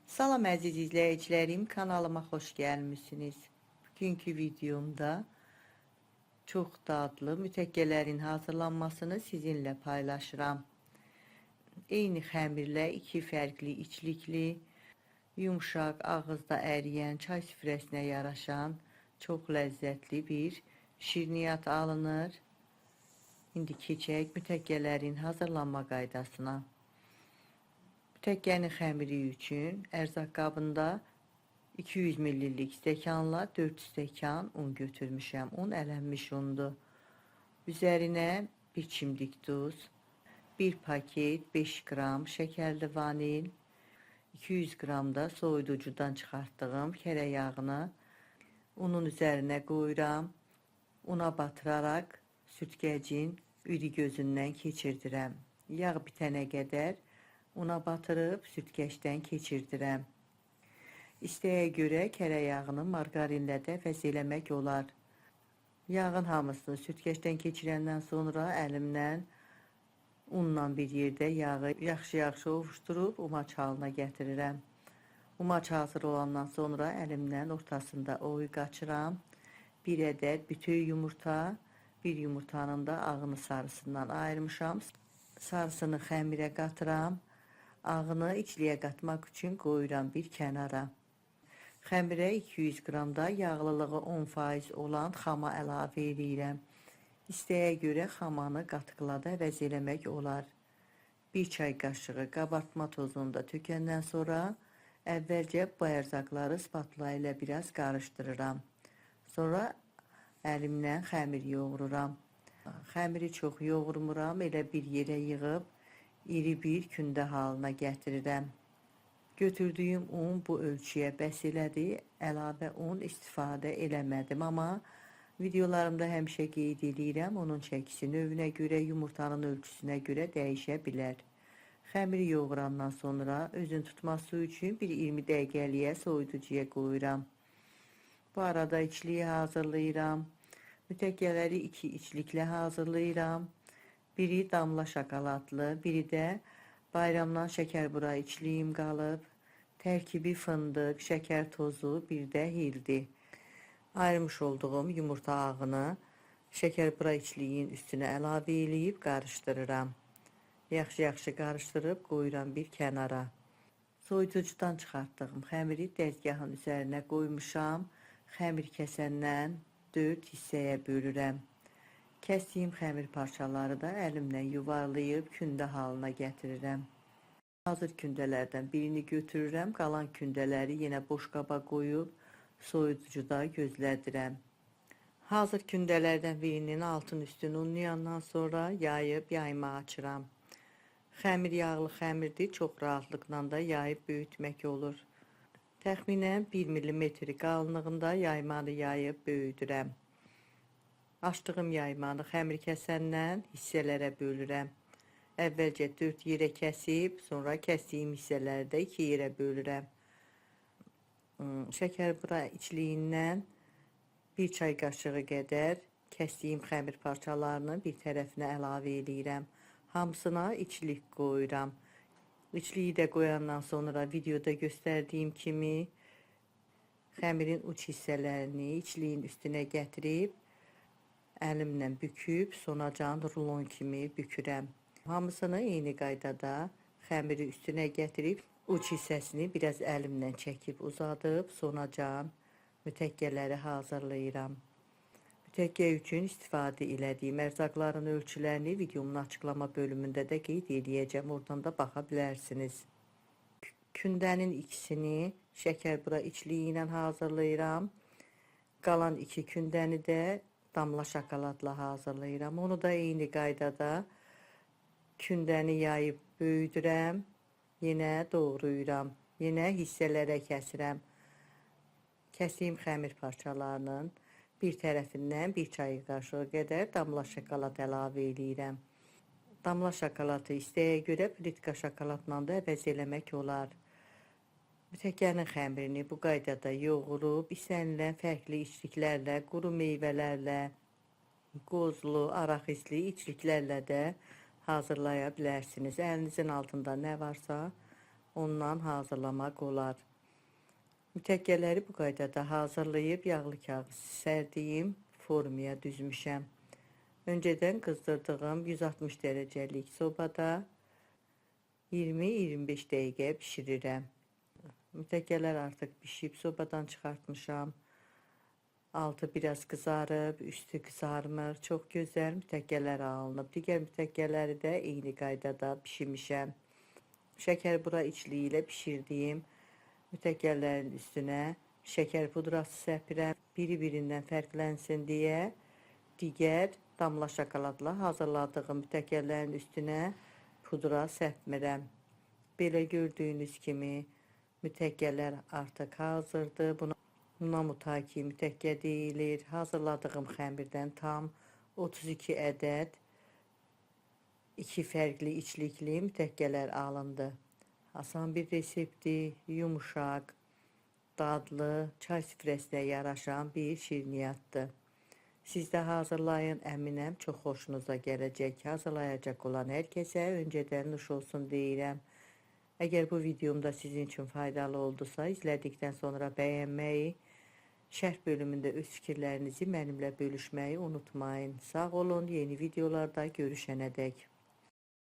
Salam əziz izləyicilərim, kanalıma xoş gəlmişsiniz. Bugünkü videomda çox dadlı mütəkkələrin hazırlanmasını sizinlə paylaşıram. Eyni xəmirlə iki fərqli içlikli, yumuşaq, ağızda əriyən, çay süfrəsinə yaraşan çox ləzzətli bir şirniyyat alınır. İndi keçək mütəkkələrin hazırlanma qaydasına. Mütəkkənin xəmiri üçün ərzaq qabında 200 ml stəkanla 4 stəkan un götürmüşəm. Un ələnmiş undur. Üzərinə bir çimdik duz, 1 paket 5 qram şəkərli vanil, 200 qram da soyuducudan çıxartdığım kərə yağını unun üzərinə qoyuram. Una batıraraq sütkəcin üri gözündən keçirdirəm. Yağ bitənə qədər una batırıb sütkəcdən keçirdirəm. İstəyə görə kərə yağını margarinlə də əvəz eləmək olar. Yağın hamısını sütkəcdən keçirəndən sonra əlimdən unla bir yerdə yağı yaxşı-yaxşı ovuşdurub umaç halına gətirirəm. Umaç hazır olandan sonra əlimdən ortasında oy qaçıram. Bir ədəd bütöv yumurta, bir yumurtanın da ağını sarısından ayırmışam. Sarısını xəmirə qatıram. Ağını içliyə qatmaq üçün qoyuram bir kənara. Xəmirə 200 qram da yağlılığı 10% olan xama əlavə edirəm. İstəyə görə xamanı qatıqla da əvəz eləmək olar. 1 çay qaşığı qabartma tozunu da tökəndən sonra əvvəlcə bu ərzaqları spatula ilə biraz qarışdırıram. Sonra əlimlə xəmir yoğururam. Xəmiri çox yoğurmuram, elə bir yerə yığıb iri bir kündə halına gətirirəm. Götürdüyüm un bu ölçüyə bəs elədi. Əlavə un istifadə eləmədim, amma videolarımda həmişə qeyd edirəm, onun çəkisi növünə görə, yumurtanın ölçüsünə görə dəyişə bilər. Xəmiri yoğurandan sonra özün tutması üçün bir 20 dəqiqəliyə soyuducuya qoyuram. Bu arada içliyi hazırlayıram. Mütəkkələri 2 içliklə hazırlayıram. Biri damla şokoladlı, biri də bayramdan şəkərbura içliyim qalıb. Tərkibi fındıq, şəkər tozu, bir də hildi. Ayırmış olduğum yumurta ağını şəkərbura içliyin üstünə əlavə eləyib qarışdırıram. Yaxşı-yaxşı qarışdırıb qoyuram bir kənara. Soyuducudan çıxartdığım xəmiri dəzgahın üzərinə qoymuşam. Xəmir kəsəndən 4 hissəyə bölürəm. Kəsdiyim xəmir parçaları da əlimlə yuvarlayıb kündə halına gətirirəm. Hazır kündələrdən birini götürürəm, qalan kündələri yenə boş qaba qoyub soyuducuda gözlədirəm. Hazır kündələrdən birinin altın üstünü unlayandan sonra yayıb yayma açıram. Xəmir yağlı xəmirdir, çox rahatlıqla da yayıb böyütmək olur. Təxminən 1 mm qalınlığında yaymanı yayıb böyüdürəm. Açdığım yaymanı xəmir kəsəndən hissələrə bölürəm. Əvvəlcə 4 yerə kəsib, sonra kəsdiyim hissələri də 2 yerə bölürəm. Şəkərbura içliyindən 1 çay qaşığı qədər kəsdiyim xəmir parçalarını bir tərəfinə əlavə edirəm. Hamısına içlik qoyuram. İçliyi də qoyandan sonra videoda göstərdiyim kimi xəmirin uç hissələrini içliyin üstünə gətirib əlimlə büküb sonacan rulon kimi bükürəm. Hamısını eyni qaydada xəmiri üstünə gətirib uç hissəsini biraz əlimlə çəkib uzadıb sonacan mütəkkələri hazırlayıram. Mütəkkə üçün istifadə elədiyim ərzaqların ölçülərini videomun açıqlama bölümündə də qeyd edəcəm. Oradan da baxa bilərsiniz. Kündənin ikisini şəkərbura içliyi ilə hazırlayıram. Qalan 2 kündəni də damla şokoladla hazırlayıram. Onu da eyni qaydada kündəni yayıb böyüdürəm. Yenə doğrayıram. Yenə hissələrə kəsirəm. Kəsdiyim xəmir parçalarının bir tərəfindən 1 çay qaşığı qədər damla şokolad əlavə edirəm. Damla şokoladı istəyə görə plitka şokoladla da əvəz eləmək olar. Mütəkkənin xəmirini bu qaydada yoğurub, istənilən fərqli içliklərlə, quru meyvələrlə, qozlu, araxisli içliklərlə də hazırlaya bilərsiniz. Əlinizin altında nə varsa ondan hazırlamaq olar. Mütəkkələri bu qaydada hazırlayıb yağlı kağız sərdiyim formaya düzmüşəm. Öncədən qızdırdığım 160 dərəcəlik sobada 20-25 dəqiqə pişirirəm. Mütəkkələr artıq pişib sobadan çıxartmışam. Altı biraz qızarıb, üstü qızarmır. Çox gözəl mütəkkələr alınıb. Digər mütəkkələri də eyni qaydada pişirmişəm. Şəkər bura içliyi ilə pişirdiyim mütəkkələrin üstünə şəkər pudrası səpirəm. Biri-birindən fərqlənsin deyə digər damla şokoladla hazırladığım mütəkkələrin üstünə pudra səpmirəm. Belə gördüyünüz kimi mütəkkələr artıq hazırdır. Buna mutaki mütəkkə deyilir. Hazırladığım xəmirdən tam 32 ədəd 2 fərqli içlikli mütəkkələr alındı. Asan bir reseptdir, yumuşaq, dadlı, çay süfrəsinə yaraşan bir şirniyyatdır. Siz də hazırlayın, əminəm çox xoşunuza gələcək. Hazırlayacaq olan hər kəsə öncədən nuş olsun deyirəm. Əgər bu videomda sizin üçün faydalı oldusa, izlədikdən sonra bəyənməyi, şərh bölümündə öz fikirlərinizi mənimlə bölüşməyi unutmayın. Sağ olun, yeni videolarda görüşənədək.